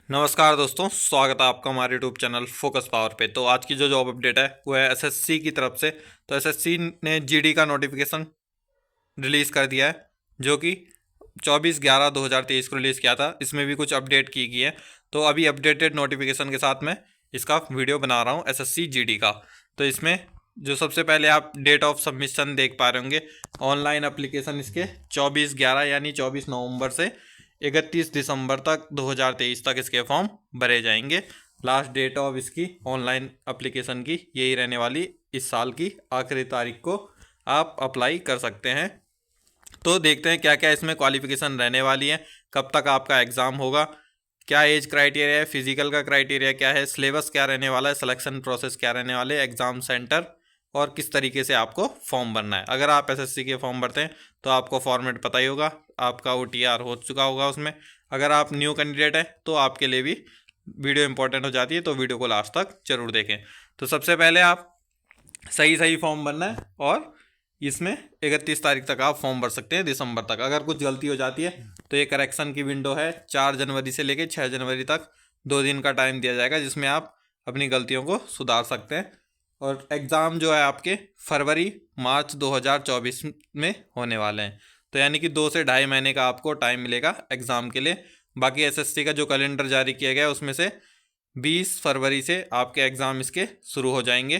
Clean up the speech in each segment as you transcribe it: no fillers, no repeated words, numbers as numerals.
नमस्कार दोस्तों, स्वागत है आपका हमारे यूट्यूब चैनल फोकस पावर पे। तो आज की जो जॉब अपडेट है वो है एसएससी की तरफ से। तो एसएससी ने जीडी का नोटिफिकेशन रिलीज़ कर दिया है, जो कि 24/11/2023 को रिलीज़ किया था। इसमें भी कुछ अपडेट की गई है, तो अभी अपडेटेड नोटिफिकेशन के साथ मैं इसका वीडियो बना रहा हूँ एसएससी जीडी का। तो इसमें जो सबसे पहले आप डेट ऑफ सबमिशन देख पा रहे होंगे, ऑनलाइन अप्लीकेशन इसके 24/11 यानी 24 नवंबर से 31 दिसंबर तक 2023 तक इसके फॉर्म भरे जाएंगे। लास्ट डेट ऑफ इसकी ऑनलाइन अप्लीकेशन की यही रहने वाली, इस साल की आखिरी तारीख को आप अप्लाई कर सकते हैं। तो देखते हैं क्या क्या इसमें क्वालिफिकेशन रहने वाली है, कब तक आपका एग्ज़ाम होगा, क्या एज क्राइटेरिया है, फिजिकल का क्राइटेरिया क्या है, सिलेबस क्या रहने वाला है, सिलेक्शन प्रोसेस क्या रहने वाले, एग्ज़ाम सेंटर और किस तरीके से आपको फॉर्म भरना है। अगर आप एसएससी के फॉर्म भरते हैं तो आपको फॉर्मेट पता ही होगा, आपका ओटीआर हो चुका होगा उसमें। अगर आप न्यू कैंडिडेट हैं तो आपके लिए भी वीडियो इंपॉर्टेंट हो जाती है, तो वीडियो को लास्ट तक जरूर देखें। तो सबसे पहले आप सही फॉर्म भरना है और इसमें 31 तारीख तक आप फॉर्म भर सकते हैं, दिसंबर तक। अगर कुछ गलती हो जाती है तो ये करेक्शन की विंडो है, 4 जनवरी से लेकर 6 जनवरी तक 2 दिन का टाइम दिया जाएगा, जिसमें आप अपनी गलतियों को सुधार सकते हैं। और एग्ज़ाम जो है आपके फरवरी मार्च 2024 में होने वाले हैं। तो यानी कि 2 से ढाई महीने का आपको टाइम मिलेगा एग्ज़ाम के लिए। बाकी एसएससी का जो कैलेंडर जारी किया गया है उसमें से 20 फरवरी से आपके एग्ज़ाम इसके शुरू हो जाएंगे।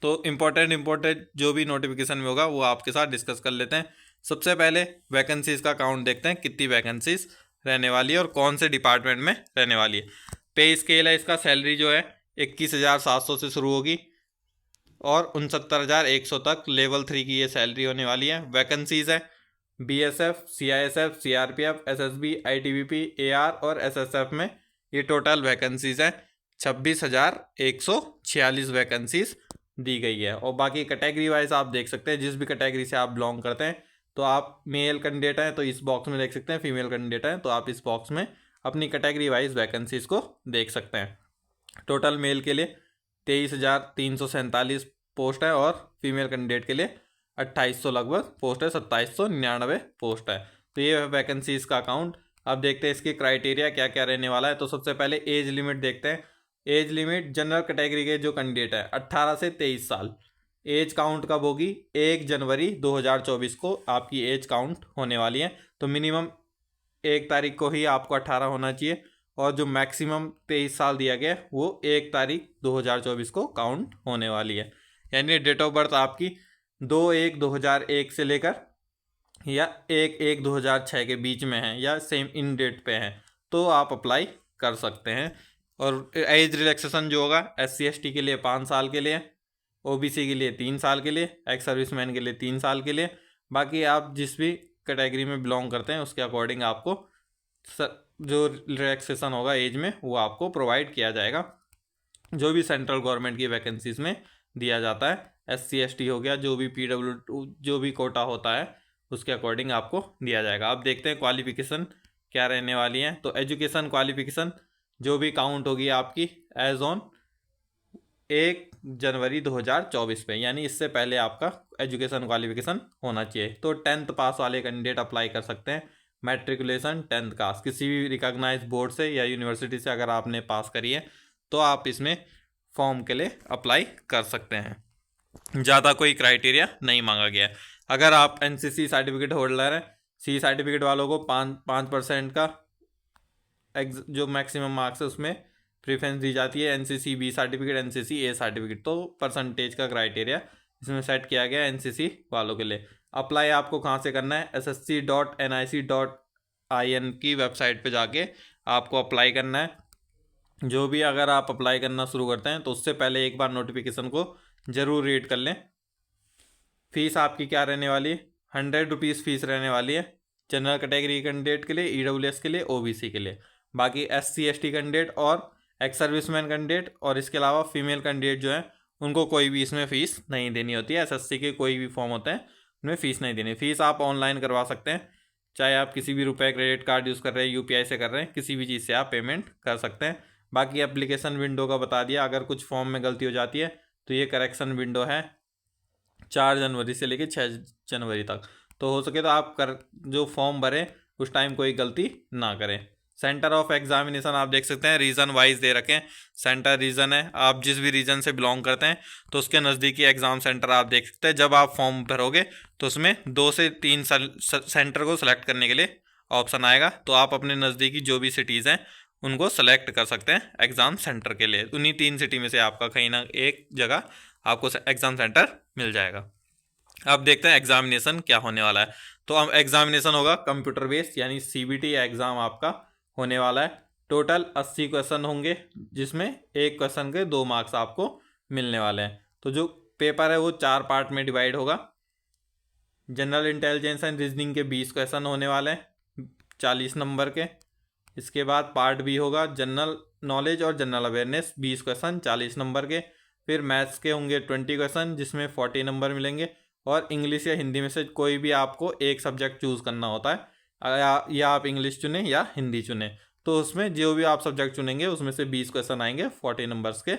तो इम्पोर्टेंट जो भी नोटिफिकेशन में होगा वो आपके साथ डिस्कस कर लेते हैं। सबसे पहले वैकेंसीज़ का काउंट देखते हैं, कितनी वैकेंसीज़ रहने वाली है और कौन से डिपार्टमेंट में रहने वाली है। पे स्केल है इसका, सैलरी जो है 21,700 से शुरू होगी और 69,100 तक लेवल 3 की ये सैलरी होने वाली है। वैकेंसीज़ है BSF, CISF, CRPF, SSB, ITBP, AR और एसएसएफ में ये टोटल वैकेंसीज़ हैं। 26,146 वैकेंसीज़ दी गई है। और बाकी कैटेगरी वाइज आप देख सकते हैं, जिस भी कैटेगरी से आप बिलोंग करते हैं, तो आप मेल कैंडिडेट हैं तो इस बॉक्स में देख सकते हैं, फीमेल कैंडिडेट हैं तो आप इस बॉक्स में अपनी कैटेगरी वाइज वैकेंसीज को देख सकते हैं। टोटल मेल के लिए 23,347 पोस्ट है और फीमेल कैंडिडेट के लिए 2,800 लगभग पोस्ट है, 2,799 पोस्ट है। तो ये वैकेंसीज का अकाउंट। अब देखते हैं इसके क्राइटेरिया क्या क्या रहने वाला है। तो सबसे पहले एज लिमिट देखते हैं। एज लिमिट जनरल कैटेगरी के जो कैंडिडेट है 18 से 23 साल। एज काउंट कब होगी? 1 जनवरी 2024 को आपकी एज काउंट होने वाली है। तो मिनिमम 1 तारीख को ही आपको 18 होना चाहिए और जो मैक्सिमम 23 साल दिया गया वो 1 तारीख 2024 को काउंट होने वाली है। यानी डेट ऑफ बर्थ आपकी 2/1/2001 से लेकर या 1/1/2006 के बीच में है या सेम इन डेट पे है, तो आप अप्लाई कर सकते हैं। और एज रिलैक्सेशन जो होगा SC/ST के लिए 5 साल के लिए, OBC के लिए 3 साल के लिए, एक्स सर्विसमैन के लिए 3 साल के लिए। बाकी आप जिस भी कैटेगरी में बिलोंग करते हैं उसके अकॉर्डिंग आपको जो रिलैक्सेशन होगा एज में वो आपको प्रोवाइड किया जाएगा, जो भी सेंट्रल गवर्नमेंट की वैकेंसीज में दिया जाता है। SC/ST हो गया, जो भी PW जो भी कोटा होता है उसके अकॉर्डिंग आपको दिया जाएगा। अब देखते हैं क्वालिफिकेशन क्या रहने वाली है। तो एजुकेशन क्वालिफिकेशन जो भी काउंट होगी आपकी एज ऑन 1 जनवरी 2024 पे, यानी इससे पहले आपका एजुकेशन क्वालिफिकेशन होना चाहिए। तो 10th पास वाले कैंडिडेट अप्लाई कर सकते हैं। मैट्रिकुलेशन 10th का किसी भी रिकॉग्नाइज बोर्ड से या यूनिवर्सिटी से अगर आपने पास करी है तो आप इसमें फॉर्म के लिए अप्लाई कर सकते हैं। ज़्यादा कोई क्राइटेरिया नहीं मांगा गया है। अगर आप NCC सर्टिफिकेट होल्डर हैं, C सर्टिफिकेट वालों को 5% का जो मैक्सिमम मार्क्स है उसमें प्रेफरेंस दी जाती है। NCC B certificate, NCC A certificate, तो परसेंटेज का क्राइटेरिया इसमें सेट किया गया है NCC वालों के लिए। अप्लाई आपको कहाँ से करना है? ssc.nic.in की वेबसाइट पे जाके आपको अप्लाई करना है। जो भी अगर आप अप्लाई करना शुरू करते हैं तो उससे पहले एक बार नोटिफिकेशन को ज़रूर रीड कर लें। फीस आपकी क्या रहने वाली है? 100 रुपीज़ फीस रहने वाली है जनरल कैटेगरी कैंडिडेट के लिए, EWS के लिए, OBC के लिए। बाकी SC/ST कैंडिडेट और एक्स सर्विसमैन कैंडिडेट और इसके अलावा फीमेल कैंडिडेट जो है उनको कोई भी इसमें फ़ीस नहीं देनी होती है। SSC के कोई भी फॉर्म होते हैं उनमें फ़ीस नहीं देनी। फ़ीस आप ऑनलाइन करवा सकते हैं, चाहे आप किसी भी रुपए क्रेडिट कार्ड यूज़ कर रहे हैं, UPI से कर रहे हैं, किसी भी चीज़ से आप पेमेंट कर सकते हैं। बाकी एप्लीकेशन विंडो का बता दिया, अगर कुछ फॉर्म में गलती हो जाती है तो ये करेक्शन विंडो है 4 जनवरी से लेकर 6 जनवरी तक। तो हो सके तो आप जो फॉर्म भरें उस टाइम कोई गलती ना करें। सेंटर ऑफ एग्जामिनेशन आप देख सकते हैं, रीजन वाइज दे रखे हैं। सेंटर रीजन है, आप जिस भी रीजन से बिलोंग करते हैं तो उसके नज़दीकी एग्जाम सेंटर आप देख सकते हैं। जब आप फॉर्म भरोगे तो उसमें 2 से 3 सेंटर को सिलेक्ट करने के लिए ऑप्शन आएगा, तो आप अपने नज़दीकी जो भी सिटीज़ हैं उनको सेलेक्ट कर सकते हैं एग्ज़ाम सेंटर के लिए। उन्हीं 3 सिटी में से आपका कहीं ना एक जगह आपको एग्ज़ाम सेंटर मिल जाएगा। अब देखते हैं एग्जामिनेशन क्या होने वाला है। तो अब एग्जामिनेशन होगा कंप्यूटर बेस्ड, यानी CBT एग्ज़ाम आपका होने वाला है। टोटल 80 क्वेश्चन होंगे, जिसमें एक क्वेश्चन के 2 मार्क्स आपको मिलने वाले हैं। तो जो पेपर है वो 4 पार्ट में डिवाइड होगा। जनरल इंटेलिजेंस एंड रीजनिंग के 20 क्वेश्चन होने वाले हैं 40 नंबर के। इसके बाद पार्ट बी होगा जनरल नॉलेज और जनरल अवेयरनेस, 20 क्वेश्चन 40 नंबर के। फिर मैथ्स के होंगे 20 क्वेश्चन, जिसमें 40 नंबर मिलेंगे। और इंग्लिश या हिंदी में से कोई भी आपको एक सब्जेक्ट चूज़ करना होता है, या आप इंग्लिश चुनें या हिंदी चुनें। तो उसमें जो भी आप सब्जेक्ट चुनेंगे उसमें से 20 क्वेश्चन आएंगे, 40 नंबर्स के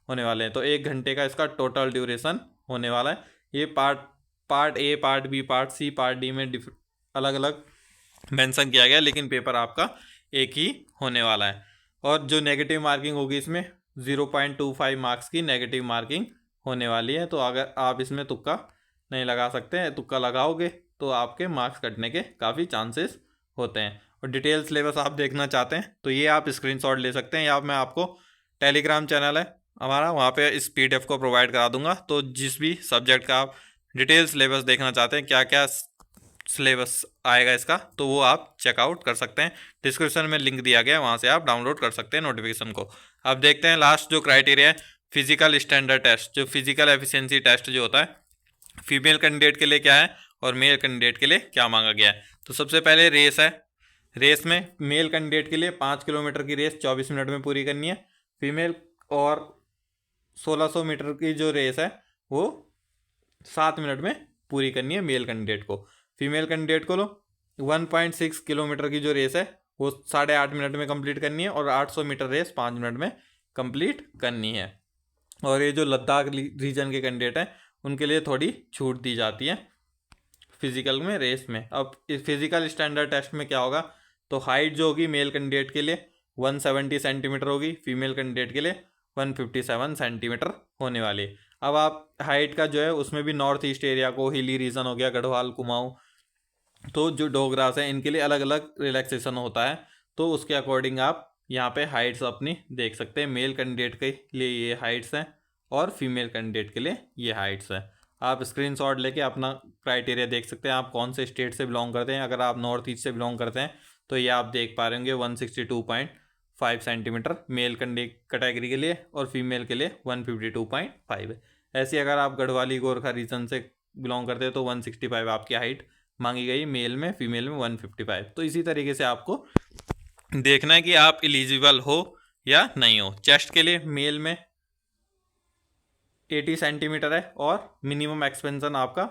होने वाले हैं। तो 1 घंटे का इसका टोटल ड्यूरेशन होने वाला है। ये part A, part B, part C, part D में अलग अलग मेंशन किया गया, लेकिन पेपर आपका एक ही होने वाला है। और जो नेगेटिव मार्किंग होगी इसमें 0.25 मार्क्स की नेगेटिव मार्किंग होने वाली है। तो अगर आप इसमें तुक्का नहीं लगा सकते हैं, तुक्का लगाओगे तो आपके मार्क्स कटने के काफ़ी चांसेस होते हैं। और डिटेल सिलेबस आप देखना चाहते हैं तो ये आप स्क्रीनशॉट ले सकते हैं, या मैं आपको टेलीग्राम चैनल है हमारा, वहाँ पे इस PDF को प्रोवाइड करा दूंगा। तो जिस भी सब्जेक्ट का आप डिटेल सिलेबस देखना चाहते हैं, क्या क्या सिलेबस आएगा इसका, तो वो आप चेकआउट कर सकते हैं। डिस्क्रिप्शन में लिंक दिया गया है, वहाँ से आप डाउनलोड कर सकते हैं नोटिफिकेशन को। अब देखते हैं लास्ट जो क्राइटेरिया है, फिजिकल स्टैंडर्ड टेस्ट, जो फिजिकल एफिशिएंसी टेस्ट जो होता है फीमेल कैंडिडेट के लिए क्या है और मेल कैंडिडेट के लिए क्या मांगा गया है। तो सबसे पहले रेस है। रेस में मेल कैंडिडेट के लिए 5 किलोमीटर की रेस 24 मिनट में पूरी करनी है। फीमेल और 1600 मीटर की जो रेस है वो 7 मिनट में पूरी करनी है मेल कैंडिडेट को। फीमेल कैंडिडेट को 1.6 किलोमीटर की जो रेस है वो 8.5 मिनट में कंप्लीट करनी है, और 800 मीटर रेस 5 मिनट में कंप्लीट करनी है। और ये जो लद्दाख रीजन के कैंडिडेट हैं उनके लिए थोड़ी छूट दी जाती है फिजिकल में, रेस में। अब इस फिजिकल स्टैंडर्ड टेस्ट में क्या होगा, तो हाइट जो होगी मेल कैंडिडेट के लिए 170 सेंटीमीटर होगी, फीमेल कैंडिडेट के लिए 157 सेंटीमीटर होने वाली है। अब आप हाइट का जो है उसमें भी नॉर्थ ईस्ट एरिया को, हिली रीजन हो गया, गढ़वाल, कुमाऊँ, तो जो डोगरास है इनके लिए अलग अलग रिलैक्सेशन होता है। तो उसके अकॉर्डिंग आप यहाँ पे हाइट्स अपनी देख सकते हैं। मेल कैंडिडेट के लिए ये हाइट्स हैं और फीमेल कैंडिडेट के लिए ये हाइट्स हैं। आप स्क्रीनशॉट लेके अपना क्राइटेरिया देख सकते हैं, आप कौन से स्टेट से बिलोंग करते हैं। अगर आप नॉर्थ ईस्ट से बिलोंग करते हैं तो ये आप देख पा रहे होंगे 162.5 सेंटीमीटर मेल कैटेगरी के लिए, और फीमेल के लिए 152.5 है। ऐसे अगर आप गढ़वाली गोरखा रीजन से बिलोंग करते हैं तो 165 आपकी हाइट मांगी गई मेल में, फीमेल में 155। तो इसी तरीके से आपको देखना है कि आप एलिजिबल हो या नहीं हो। चेस्ट के लिए मेल में 80 सेंटीमीटर है, और मिनिमम एक्सपेंशन आपका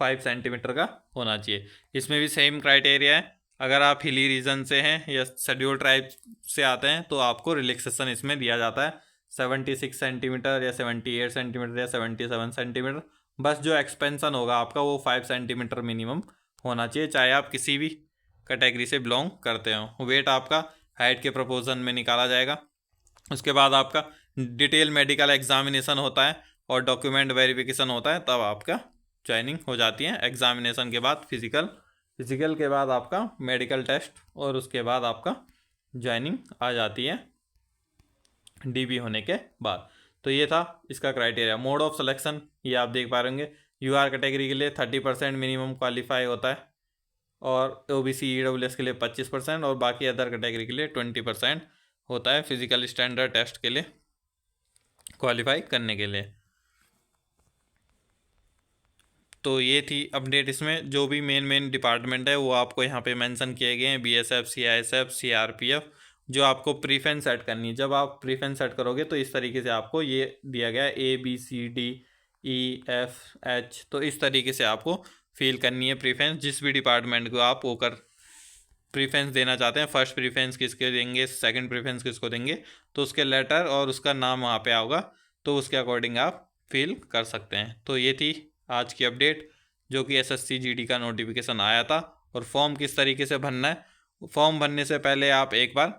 5 सेंटीमीटर का होना चाहिए। इसमें भी सेम क्राइटेरिया है। अगर आप हिली रीजन से हैं या शेड्यूल ट्राइब से आते हैं तो आपको रिलैक्सेशन इसमें दिया जाता है 76 सेंटीमीटर या 78 सेंटीमीटर या 77 सेंटीमीटर। बस जो एक्सपेंशन होगा आपका वो 5 सेंटीमीटर मिनिमम होना चाहिए, चाहे आप किसी भी कैटेगरी से बिलोंग करते हो। वेट आपका हाइट के प्रोपोर्शन में निकाला जाएगा। उसके बाद आपका डिटेल मेडिकल एग्जामिनेशन होता है और डॉक्यूमेंट वेरिफिकेशन होता है, तब आपका ज्वाइनिंग हो जाती है। एग्जामिनेशन के बाद फिजिकल के बाद आपका मेडिकल टेस्ट, और उसके बाद आपका ज्वाइनिंग आ जाती है DB होने के बाद। तो ये था इसका क्राइटेरिया। मोड ऑफ सिलेक्शन ये आप देख पा रहे होंगे। UR कैटेगरी के लिए 30% मिनिमम क्वालिफाई होता है, और OBC EWS के लिए 25%, और बाकी अदर कैटेगरी के लिए 20% होता है फिजिकल स्टैंडर्ड टेस्ट के लिए क्वालिफाई करने के लिए। तो ये थी अपडेट। इसमें जो भी मेन डिपार्टमेंट है वो आपको यहाँ पे मेंशन किए गए हैं, BSF, CISF, CRPF, जो आपको प्रीफरेंस सेट करनी है। जब आप प्रीफरेंस सेट करोगे तो इस तरीके से आपको ये दिया गया है ABCDEFH। तो इस तरीके से आपको फिल करनी है प्रीफरेंस। जिस भी डिपार्टमेंट को आप होकर प्रीफरेंस देना चाहते हैं, फर्स्ट प्रीफरेंस किसके देंगे, सेकंड प्रीफरेंस किसको देंगे, तो उसके लेटर और उसका नाम वहाँ पे होगा, तो उसके अकॉर्डिंग आप फिल कर सकते हैं। तो ये थी आज की अपडेट, जो कि SSC GD का नोटिफिकेशन आया था। और फॉर्म किस तरीके से भरना है फॉर्म भरने से पहले आप एक बार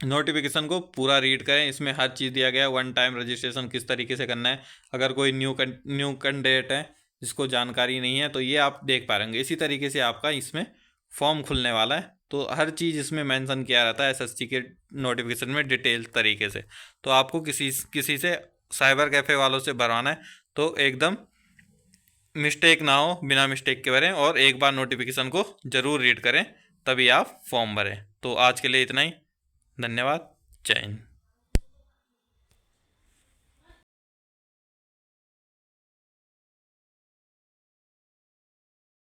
नोटिफिकेशन को पूरा रीड करें। इसमें हर चीज़ दिया गया है, वन टाइम रजिस्ट्रेशन किस तरीके से करना है। अगर कोई न्यू कैंडिडेट है जिसको जानकारी नहीं है तो ये आप देख पाएंगे। इसी तरीके से आपका इसमें फॉर्म खुलने वाला है, तो हर चीज़ इसमें मेंशन किया रहता है एसएससी के नोटिफिकेशन में डिटेल तरीके से। तो आपको किसी से साइबर कैफ़े वालों से भरवाना है तो एकदम मिस्टेक ना हो, बिना मिस्टेक के भरें और एक बार नोटिफिकेशन को ज़रूर रीड करें, तभी आप फॉर्म भरें। तो आज के लिए इतना ही, धन्यवाद, जय हिंद।